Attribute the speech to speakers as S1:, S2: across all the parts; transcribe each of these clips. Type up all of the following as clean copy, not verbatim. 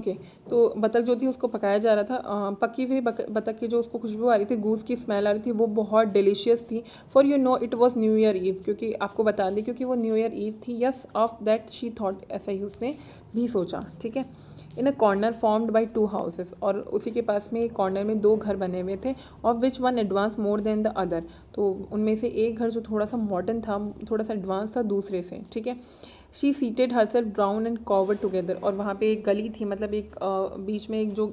S1: Okay, तो बतख जो थी उसको पकाया जा रहा था। पकी हुई बतख की जो उसको खुशबू आ रही थी, गूस की स्मेल आ रही थी, वो बहुत डिलीशियस थी। For you know it was new year eve, क्योंकि आपको बता दें क्योंकि वो न्यू ईयर ईव थी। Yes, of that she thought, ऐसा ही उसने भी सोचा। ठीक है। In a corner formed by 2 houses, और उसी के पास में एक कॉर्नर में 2 घर बने हुए थे। Of which one advance more than the other, तो उनमें से एक घर जो थोड़ा सा मॉडर्न था, थोड़ा सा एडवांस था दूसरे से। ठीक है। She seated herself down and covered together, और वहाँ पे एक गली थी, मतलब एक बीच में एक जो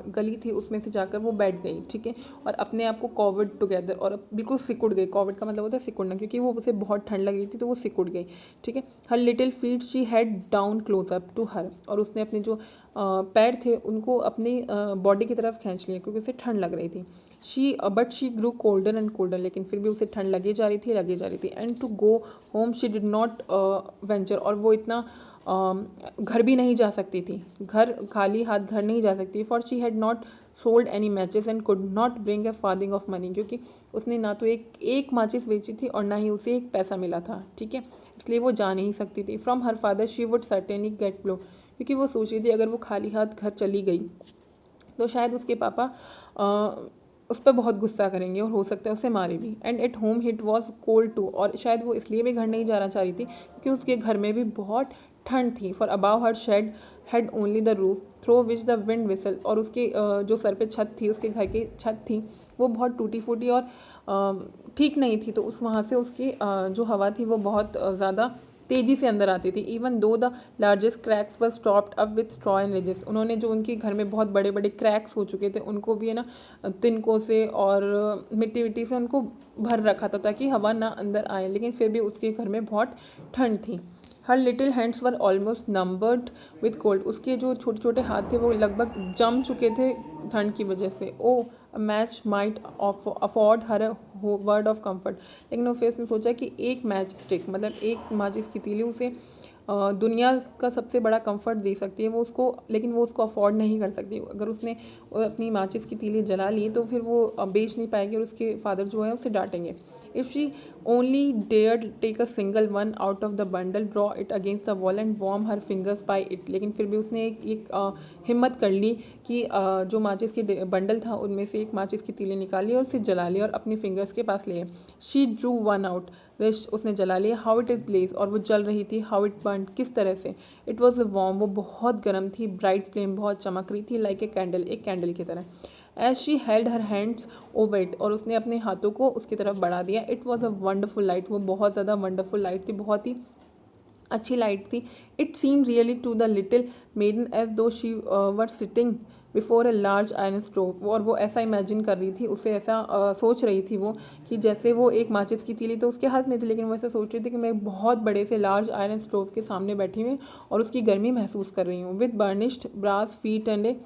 S1: गली थी उसमें से जाकर वो बैठ गई। ठीक है। और अपने आप को कवर्ड टुगेदर, और बिल्कुल सिकुड़ गई। कवर्ड का मतलब होता है सिकुड़ना, क्योंकि वो उसे बहुत ठंड लग रही थी तो वो सिकुड़ गई। ठीक है। Her little feet she had down close up to her, और उसने अपने जो पैर थे उनको अपनी बॉडी की तरफ खींच लिया क्योंकि उसे ठंड लग रही थी। But she grew colder and colder, लेकिन फिर भी उसे ठंड लगी जा रही थी। And to go home she did not venture, और वो इतना घर भी नहीं जा सकती थी, घर खाली हाथ घर नहीं जा सकती। For she had not sold any matches and could not bring a Farthing of money, क्योंकि उसने ना तो एक माचिस बेची थी और ना ही उसे एक पैसा मिला था। ठीक है। इसलिए वो जा नहीं सकती थी। From her father she would certainly get blow, क्योंकि वो सोच रही थी अगर वो खाली हाथ घर चली गई तो शायद उसके पापा उस पर बहुत गुस्सा करेंगे और हो सकता है उसे मारे भी। And at home it was cold too, और शायद वो इसलिए भी घर नहीं जाना चाह रही थी क्योंकि उसके घर में भी बहुत ठंड थी। For above her she'd had only the roof through which the wind whistle, और उसके जो सर पे छत थी, उसके घर की छत थी, वो बहुत टूटी फूटी और ठीक नहीं थी। तो उस वहाँ से उसकी जो हवा थी वो बहुत ज़्यादा तेज़ी से अंदर आती थी। Even though the largest cracks were stopped up with straw and ridges, उन्होंने जो उनके घर में बहुत बड़े बड़े क्रैक्स हो चुके थे उनको भी है ना तिनकों से और मिट्टी विट्टी से उनको भर रखा था ताकि हवा ना अंदर आए, लेकिन फिर भी उसके घर में बहुत ठंड थी। Her little hands were almost numbered with cold, उसके जो छोटे छोटे हाथ थे वो लगभग जम चुके थे ठंड की वजह से। Oh match might afford her word of comfort, लेकिन वो फिर उसने सोचा कि एक मैच स्टिक, मतलब एक माचिस की तीली उसे दुनिया का सबसे बड़ा कंफर्ट दे सकती है वो उसको, लेकिन वो उसको अफोर्ड नहीं कर सकती। अगर उसने अपनी माचिस की तीली जला ली तो फिर वो बेच नहीं पाएगी और उसके फादर जो है उसे डांटेंगे। If she only dared take a single one out of the bundle, draw it against the wall and warm her fingers by it, लेकिन फिर भी उसने एक हिम्मत कर ली कि जो माचिस की बंडल था उनमें से एक माचिस की तीली निकाली और उसे जला ली और अपनी फिंगर्स के पास लिए। शी ड्रू वन आउट, विच उसने जला लिया। हाउ इट इज ब्लेज, और वो जल रही थी। हाउ इट बर्न, किस तरह से। इट वॉज अ वार्म, वो बहुत गर्म थी। ब्राइट फ्लेम, बहुत चमक रही थी। लाइक ए कैंडल, एक कैंडल की तरह। As she held her hands over it, और उसने अपने हाथों को उसकी तरफ बढ़ा दिया। It was a wonderful light, वो बहुत ज़्यादा वंडरफुल लाइट थी, बहुत ही अच्छी लाइट थी। It seem really to the little maiden as though she were sitting before a large iron stove, और वो ऐसा इमेजिन कर रही थी, उसे ऐसा सोच रही थी वो कि जैसे वो एक माचिस की तीली तो उसके हाथ में थी, लेकिन वो ऐसा सोच रही थी कि मैं एक बहुत बड़े से लार्ज आयरन स्टोव के सामने बैठी हुई और उसकी गर्मी महसूस कर रही हूँ। With burnished brass feet and a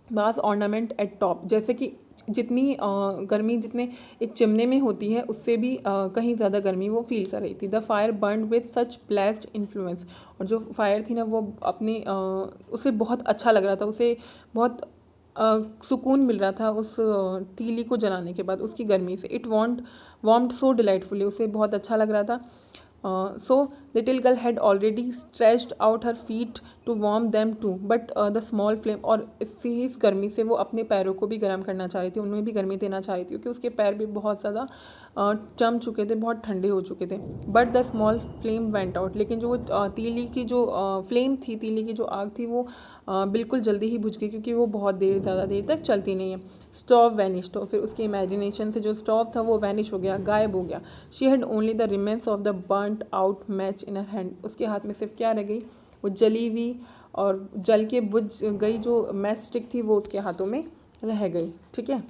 S1: brass ornament eight top, जैसे कि जितनी गर्मी जितने एक चिमने में होती है उससे भी कहीं ज़्यादा गर्मी वो फील कर रही थी। The fire burn with such blessed influence, और जो फायर थी ना वो अपनी उसे बहुत अच्छा लग रहा था, उसे बहुत सुकून मिल रहा था उस तीली को जलाने के बाद उसकी गर्मी से। इट वार्म्ड सो डिलाइटफुली, उसे बहुत अच्छा लग रहा था। So little girl had already stretched out her feet to warm them too, but the small flame, और इस गर्मी से वो अपने पैरों को भी गर्म करना चाह रही थी, उन्हें भी गर्मी देना चाह रही थी क्योंकि उसके पैर भी बहुत ज़्यादा चम चुके थे, बहुत ठंडे हो चुके थे। But the small flame went out, लेकिन जो तीली की जो फ्लेम थी, तीली की जो आग थी वो बिल्कुल जल्दी ही बुझ गई क्योंकि वो बहुत ज़्यादा देर तक चलती नहीं है। स्टोव वैनिश, तो फिर उसकी इमेजिनेशन से जो स्टोव था वो वैनिश हो गया, गायब हो गया। She had only the remains of the burned out match in her hand, उसके हाथ में सिर्फ क्या रह गई, वो जली हुई और जल के बुझ गई जो मैच स्टिक थी वो उसके हाथों में रह गई। ठीक है।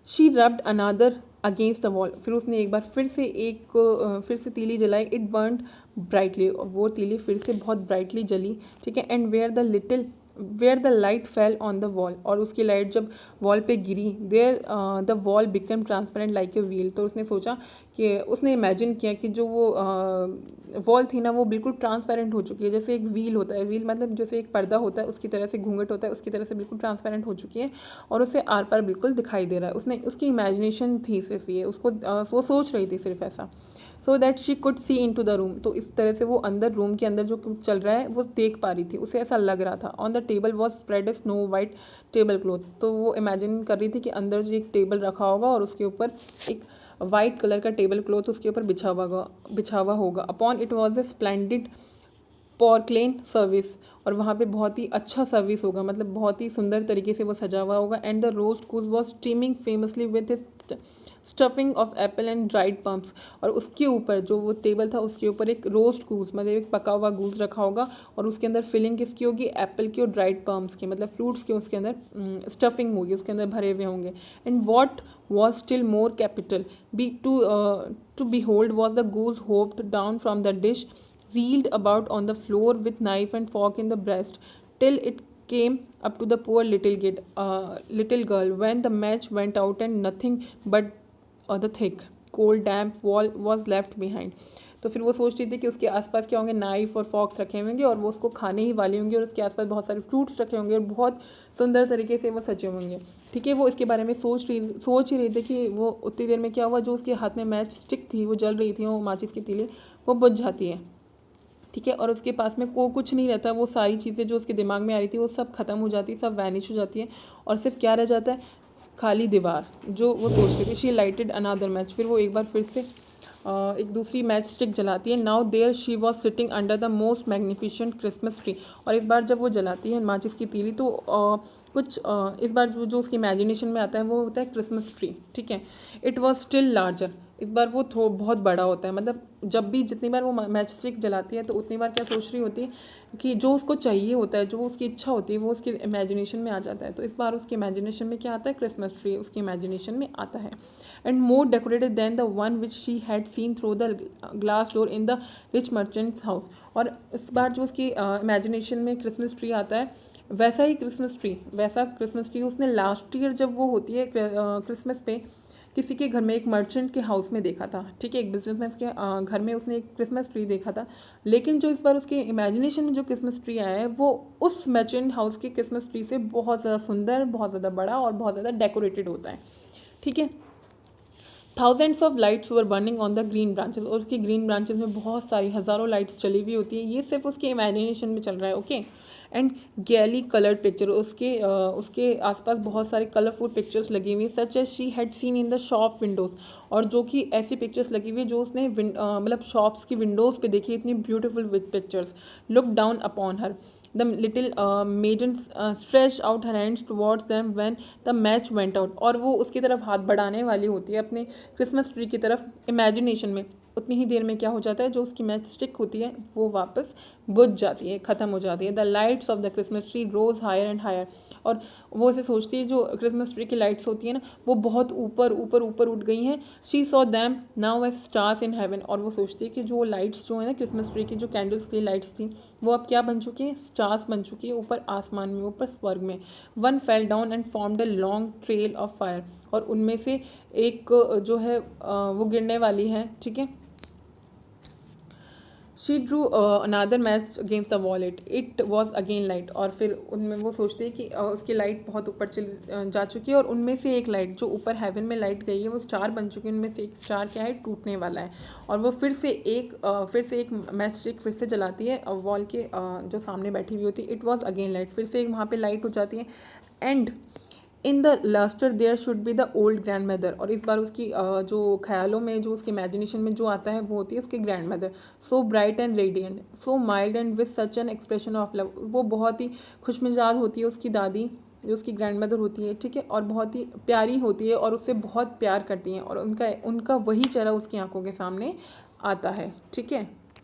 S1: She rubbed another against the wall, फिर उसने एक बार फिर से तीली जलाई। इट बर्नड ब्राइटली, वो तीली फिर से बहुत ब्राइटली जली। ठीक है। And where the light fell on the wall, और उसकी लाइट जब वॉल पे गिरी, there the wall become transparent like a wheel, तो उसने सोचा कि उसने इमेजिन किया कि जो वो वॉल थी ना वो बिल्कुल ट्रांसपेरेंट हो चुकी है, जैसे एक व्हील होता है, व्हील मतलब जैसे एक पर्दा होता है उसकी तरह से, घूंघट होता है उसकी तरह से बिल्कुल ट्रांसपेरेंट हो चुकी है और उसे आर पार बिल्कुल दिखाई दे रहा है। उसने उसकी इमेजिनेशन थी सिर्फ ये, उसको वो सोच रही थी सिर्फ ऐसा। So that she could see into the room. तो इस तरह से वो अंदर रूम के अंदर जो चल रहा है वो देख पा रही थी, उसे ऐसा लग रहा था। On the table was spread A snow white table cloth. तो वो इमेजिन कर रही थी कि अंदर जो एक टेबल रखा होगा और उसके ऊपर एक वाइट कलर का टेबल क्लॉथ उसके ऊपर बिछा हुआ होगा। Upon it was a splendid porcelain service, और वहाँ पे बहुत ही अच्छा सर्विस होगा, मतलब बहुत ही सुंदर तरीके से वो सजा हुआ होगा। And the roast goose was steaming famously with stuffing of apple and dried plums. और उसके ऊपर जो वो टेबल था उसके ऊपर एक रोस्ट गूस, मतलब एक पका हुआ गूस रखा होगा, और उसके अंदर फिलिंग किसकी होगी, एप्पल की और ड्राइड पम्प्स की, मतलब फ्रूट्स की उसके अंदर स्टफिंग होगी, उसके अंदर भरे हुए होंगे। And what was still more capital be to behold was the goose hopped down from the dish, reeled about on the floor with knife and fork in the breast, till it came up to the poor little girl, when the match went out and nothing but the thick cold damp wall was left behind। तो फिर वो सोच रही थी कि उसके आसपास क्या होंगे, नाइफ और फॉक्स रखे होंगे और वो उसको खाने ही वाले होंगे, और उसके आसपास बहुत सारे फ्रूट्स रखे होंगे और बहुत सुंदर तरीके से वो सजे होंगे। ठीक है, वो इसके बारे में सोच ही रही थी कि वो उतनी देर में क्या हुआ, जो उसके हाथ में मैच स्टिक थी वो जल रही थी, वो माचिस की तीली वो बुझ जाती है। ठीक है, और उसके पास में कुछ नहीं रहता, वो सारी चीज़ें जो उसके दिमाग में आ रही थी वो सब खत्म हो जाती है, सब वैनिश हो जाती है, और सिर्फ क्या रह जाता है, खाली दीवार जो वो सोच रही थी। शी लाइटेड अनदर मैच, फिर वो एक बार फिर से एक दूसरी मैच स्टिक जलाती है। Now there she was sitting under the most magnificent Christmas tree. और इस बार जब वो जलाती है माचिस की तीली तो इस बार जो उसकी इमेजिनेशन में आता है वो होता है क्रिसमस ट्री। ठीक है, इट वॉज स्टिल लार्जर। इस बार वो बहुत बड़ा होता है, मतलब जब भी जितनी बार वो मैच स्टिक जलाती है तो उतनी बार क्या सोच रही होती है कि जो उसको चाहिए होता है, जो उसकी इच्छा होती है वो उसकी इमेजिनेशन में आ जाता है। तो इस बार उसकी इमेजिनेशन में क्या आता है, क्रिसमस ट्री उसकी इमेजिनेशन में आता है। And more decorated than the one which she had seen through the glass door in the rich merchant's house. और इस बार जो उसकी इमेजिनेशन में क्रिसमस ट्री आता है वैसा क्रिसमस ट्री उसने लास्ट ईयर जब वो होती है क्रिसमस पे किसी के घर में, एक मर्चेंट के हाउस में देखा था। ठीक है, एक बिजनेसमैन के घर में उसने एक क्रिसमस ट्री देखा था। लेकिन जो इस बार उसके इमेजिनेशन में जो क्रिसमस ट्री आया है वो उस मर्चेंट हाउस के क्रिसमस ट्री से बहुत ज़्यादा सुंदर, बहुत ज़्यादा बड़ा और बहुत ज़्यादा डेकोरेटेड होता है। ठीक है, thousands of lights were burning on the green branches, और उसकी ग्रीन ब्रांचेस में बहुत सारी हज़ारों लाइट्स चली हुई होती है। ये सिर्फ उसके इमेजिनेशन में चल रहा है। Okay, and gaily coloured picture, उसके आसपास बहुत सारे कलरफुल पिक्चर्स लगी हुई, such as she had seen in the shop windows. और जो कि ऐसी पिक्चर्स लगी हुई है जो उसने मतलब शॉप्स की विंडोज़ पे देखी, इतनी beautiful pictures. Look down upon her the little maiden stretched out her hands towards them when the match went out। और वो उसकी तरफ हाथ बढ़ाने वाली होती है अपने क्रिसमस ट्री की तरफ इमेजिनेशन में। उतनी ही देर में क्या हो जाता है, जो उसकी मैच स्टिक होती है वो वापस बुझ जाती है, ख़त्म हो जाती है। The lights of the Christmas tree rose higher and higher. और वो ऐसे सोचती है, जो क्रिसमस ट्री की लाइट्स होती है ना वो बहुत ऊपर ऊपर ऊपर उठ गई हैं। She saw them now as stars in heaven. और वो सोचती है कि जो लाइट्स जो है ना क्रिसमस ट्री की, जो कैंडल्स की लाइट्स थी वो अब क्या बन चुकी हैं, स्टार्स बन चुकी है ऊपर आसमान में, ऊपर स्वर्ग में। One fell down and formed a long trail of fire. और उनमें से एक जो है वो गिरने वाली है। ठीक है, she Drew another match against the wall, it was again light. और फिर उनमें वो सोचते हैं कि उसकी लाइट बहुत ऊपर जा चुकी है, और उनमें से एक लाइट जो ऊपर हेवन में लाइट गई है वो स्टार बन चुकी है। उनमें से एक स्टार क्या है, टूटने वाला है। और वो फिर से एक मैच स्टिक फिर से जलाती है वॉल के जो सामने बैठी हुई होती है। इट वॉज अगेन लाइट, फिर से एक वहाँ पर लाइट हो जाती है। And in the lustre there should be the old grandmother. और इस बार उसकी जो ख्यालों में, जो उसकी इमेजिनेशन में जो आता है वो होती है उसकी grand mother. So bright and radiant, so mild and with such an expression of love. वो बहुत ही खुशमिजाज होती है उसकी दादी, जो उसकी ग्रैंड मदर होती है। ठीक है, और बहुत ही प्यारी होती है और उससे बहुत प्यार करती हैं, और उनका वही चेहरा उसकी आंखों के सामने आता है। ठीक है।